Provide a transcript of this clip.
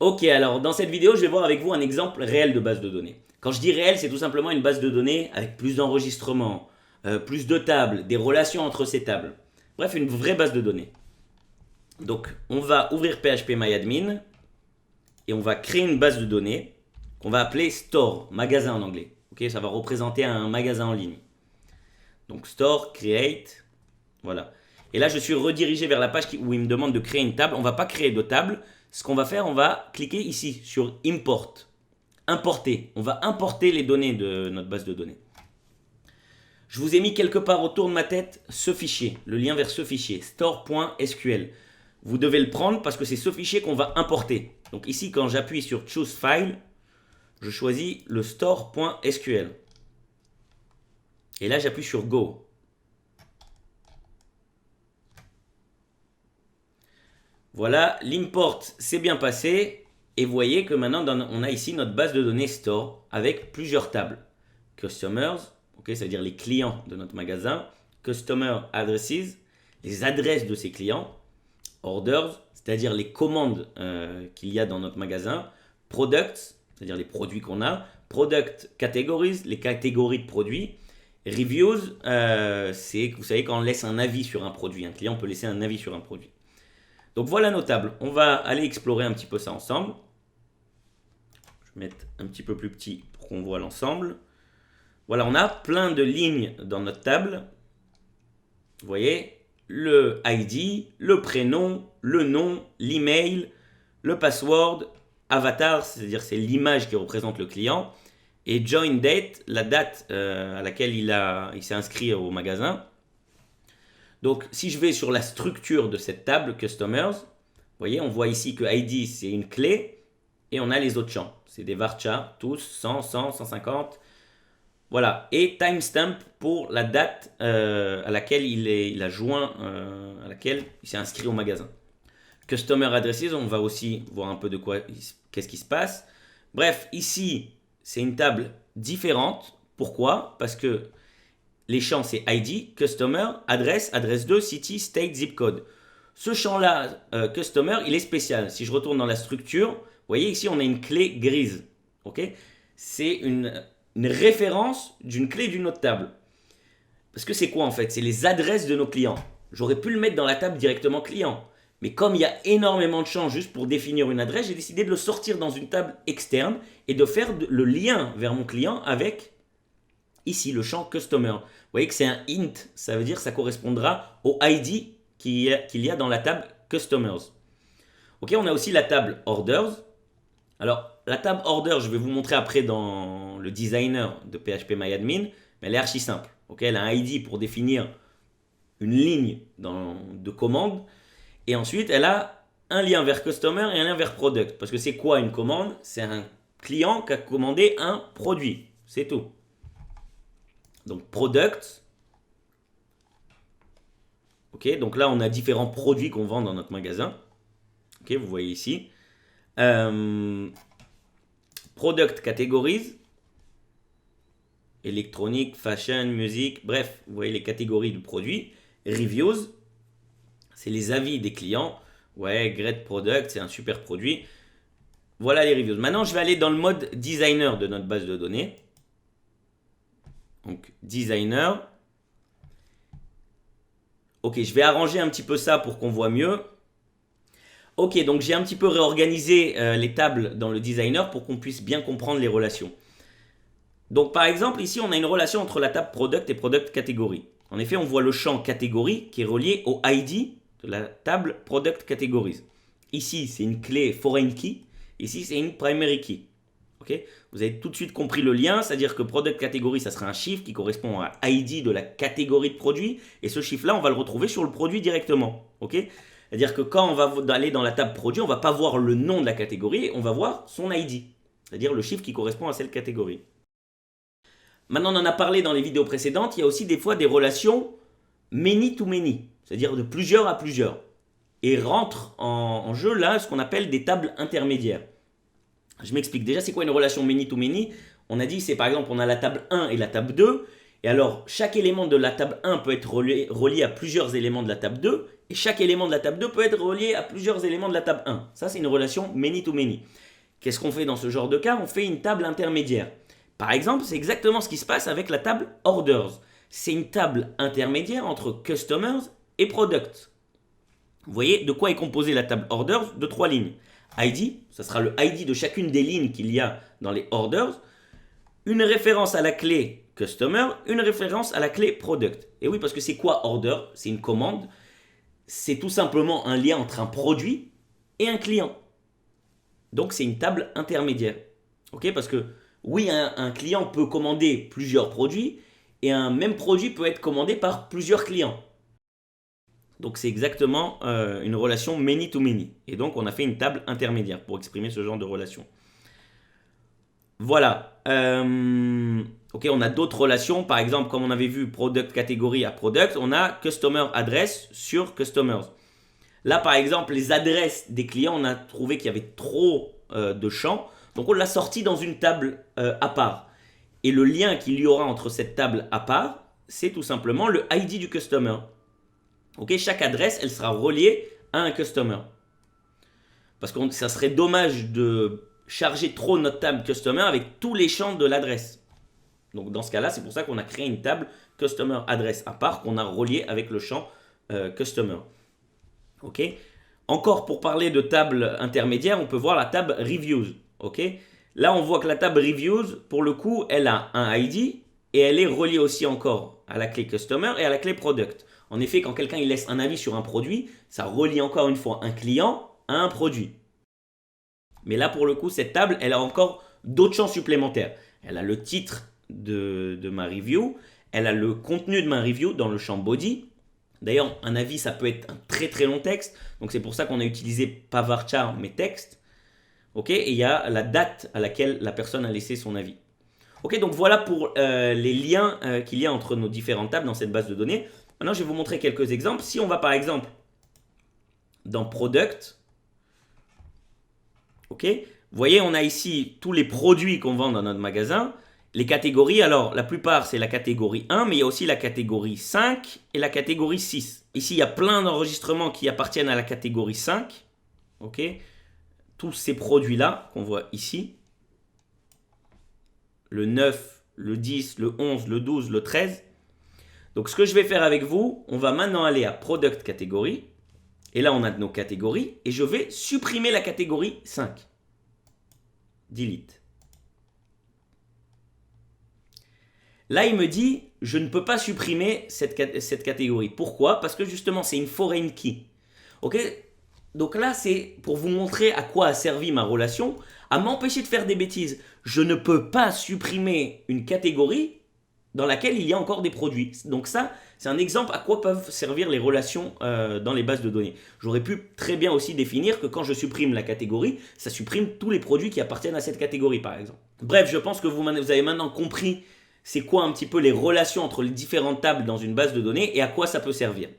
Ok, alors dans cette vidéo, je vais voir avec vous un exemple réel de base de données. Quand je dis réel, c'est tout simplement une base de données avec plus d'enregistrements, plus de tables, des relations entre ces tables. Bref, une vraie base de données. Donc, on va ouvrir phpMyAdmin et on va créer une base de données qu'on va appeler store, magasin en anglais. Ok, ça va représenter un magasin en ligne. Donc, store, create, voilà. Et là, je suis redirigé vers la page où il me demande de créer une table. On ne va pas créer de table. Ce qu'on va faire, on va cliquer ici sur Import. Importer. On va importer les données de notre base de données. Je vous ai mis quelque part autour de ma tête ce fichier, le lien vers ce fichier, store.sql. Vous devez le prendre parce que c'est ce fichier qu'on va importer. Donc ici, quand j'appuie sur Choose File, je choisis le store.sql. Et là, j'appuie sur Go. Voilà, l'import s'est bien passé. Et vous voyez que maintenant, on a ici notre base de données store avec plusieurs tables. Customers, okay, c'est-à-dire les clients de notre magasin. Customer addresses, les adresses de ces clients. Orders, c'est-à-dire les commandes qu'il y a dans notre magasin. Products, c'est-à-dire les produits qu'on a. Product categories, les catégories de produits. Reviews, c'est, vous savez, quand on laisse un avis sur un produit. Un client peut laisser un avis sur un produit. Donc voilà nos tables. On va aller explorer un petit peu ça ensemble. Je vais mettre un petit peu plus petit pour qu'on voit l'ensemble. Voilà, on a plein de lignes dans notre table. Vous voyez, le ID, le prénom, le nom, l'email, le password, avatar, c'est-à-dire c'est l'image qui représente le client, et join date, la date à laquelle il s'est inscrit au magasin. Donc, si je vais sur la structure de cette table Customers, vous voyez, on voit ici que ID, c'est une clé, et on a les autres champs. C'est des varchar, tous, 100, 100, 150. Voilà. Et timestamp pour la date à laquelle il a joint, à laquelle il s'est inscrit au magasin. Customer addresses, on va aussi voir un peu de quoi, qu'est-ce qui se passe. Bref, ici, c'est une table différente. Pourquoi? Parce que les champs, c'est ID, Customer, adresse, adresse 2, City, State, Zip Code. Ce champ-là, Customer, il est spécial. Si je retourne dans la structure, vous voyez ici, on a une clé grise. Okay, c'est une référence d'une clé d'une autre table. Parce que c'est quoi en fait? C'est les adresses de nos clients. J'aurais pu le mettre dans la table directement client. Mais comme il y a énormément de champs juste pour définir une adresse, j'ai décidé de le sortir dans une table externe et de faire le lien vers mon client avec ici le champ Customer. Vous voyez que c'est un int, ça veut dire que ça correspondra au ID qu'il y a dans la table Customers. Ok, on a aussi la table Orders. Alors, la table Order, je vais vous montrer après dans le designer de phpMyAdmin, mais elle est archi simple. Okay, elle a un ID pour définir une ligne de commande. Et ensuite, elle a un lien vers Customer et un lien vers Product. Parce que c'est quoi une commande? C'est un client qui a commandé un produit. C'est tout. Donc, Product. Ok, donc là, on a différents produits qu'on vend dans notre magasin. Ok, vous voyez ici. Product categories. Électronique, fashion, musique, bref, vous voyez les catégories du produit. Reviews, c'est les avis des clients. Ouais, great product, c'est un super produit. Voilà les reviews. Maintenant, je vais aller dans le mode designer de notre base de données. Donc, designer. Ok, je vais arranger un petit peu ça pour qu'on voit mieux. Ok, donc j'ai un petit peu réorganisé les tables dans le designer pour qu'on puisse bien comprendre les relations. Donc par exemple, ici, on a une relation entre la table Product et Product Category. En effet, on voit le champ catégorie qui est relié au ID de la table Product Categories. Ici, c'est une clé foreign key. Ici, c'est une primary key. Okay, vous avez tout de suite compris le lien, c'est-à-dire que Product Category, ça sera un chiffre qui correspond à ID de la catégorie de produit. Et ce chiffre-là, on va le retrouver sur le produit directement. Okay, c'est-à-dire que quand on va aller dans la table produit, on ne va pas voir le nom de la catégorie, on va voir son ID. C'est-à-dire le chiffre qui correspond à cette catégorie. Maintenant, on en a parlé dans les vidéos précédentes, il y a aussi des fois des relations many to many, c'est-à-dire de plusieurs à plusieurs. Et rentre en jeu là ce qu'on appelle des tables intermédiaires. Je m'explique. Déjà, c'est quoi une relation many to many? On a dit, c'est par exemple, on a la table 1 et la table 2. Et alors, chaque élément de la table 1 peut être relié à plusieurs éléments de la table 2, et chaque élément de la table 2 peut être relié à plusieurs éléments de la table 1. Ça, c'est une relation many to many. Qu'est-ce qu'on fait dans ce genre de cas? On fait une table intermédiaire. Par exemple, c'est exactement ce qui se passe avec la table orders. C'est une table intermédiaire entre customers et products. Vous voyez de quoi est composée la table orders? De 3 lignes. ID, ça sera le ID de chacune des lignes qu'il y a dans les orders. Une référence à la clé customer, une référence à la clé product. Et oui, parce que c'est quoi order? C'est une commande. C'est tout simplement un lien entre un produit et un client. Donc c'est une table intermédiaire. Ok? Parce que oui, un client peut commander plusieurs produits et un même produit peut être commandé par plusieurs clients. Donc c'est exactement une relation many to many. Et donc on a fait une table intermédiaire pour exprimer ce genre de relation. Voilà. Ok, on a d'autres relations. Par exemple, comme on avait vu product catégorie à product, on a customer address sur customers. Là, par exemple, les adresses des clients, on a trouvé qu'il y avait trop de champs. Donc on l'a sorti dans une table à part. Et le lien qu'il y aura entre cette table à part, c'est tout simplement le ID du customer. Ok, chaque adresse, elle sera reliée à un customer. Parce que ça serait dommage de charger trop notre table customer avec tous les champs de l'adresse. Donc dans ce cas-là, c'est pour ça qu'on a créé une table customer adresse à part qu'on a reliée avec le champ customer. Ok. Encore pour parler de table intermédiaire, on peut voir la table reviews. Ok. Là, on voit que la table reviews, pour le coup, elle a un ID et elle est reliée aussi encore à la clé customer et à la clé product. En effet, quand quelqu'un il laisse un avis sur un produit, ça relie encore une fois un client à un produit. Mais là, pour le coup, cette table, elle a encore d'autres champs supplémentaires. Elle a le titre de ma review, elle a le contenu de ma review dans le champ body. D'ailleurs, un avis, ça peut être un très très long texte. Donc c'est pour ça qu'on a utilisé pas varchar, mais texte. Ok, et il y a la date à laquelle la personne a laissé son avis. Ok, donc voilà pour les liens qu'il y a entre nos différentes tables dans cette base de données. Maintenant, je vais vous montrer quelques exemples. Si on va par exemple dans Product, ok, vous voyez, on a ici tous les produits qu'on vend dans notre magasin. Les catégories, alors la plupart c'est la catégorie 1, mais il y a aussi la catégorie 5 et la catégorie 6. Ici, il y a plein d'enregistrements qui appartiennent à la catégorie 5. Ok, tous ces produits-là qu'on voit ici. Le 9, le 10, le 11, le 12, le 13. Donc ce que je vais faire avec vous, on va maintenant aller à Product Catégorie. Et là, on a nos catégories. Et je vais supprimer la catégorie 5. Delete. Là, il me dit, je ne peux pas supprimer cette catégorie. Pourquoi? Parce que justement, c'est une foreign key. Ok? Donc là, c'est pour vous montrer à quoi a servi ma relation, à m'empêcher de faire des bêtises. Je ne peux pas supprimer une catégorie dans laquelle il y a encore des produits. Donc ça, c'est un exemple à quoi peuvent servir les relations dans les bases de données. J'aurais pu très bien aussi définir que quand je supprime la catégorie, ça supprime tous les produits qui appartiennent à cette catégorie, par exemple. Bref, je pense que vous avez maintenant compris c'est quoi un petit peu les relations entre les différentes tables dans une base de données et à quoi ça peut servir.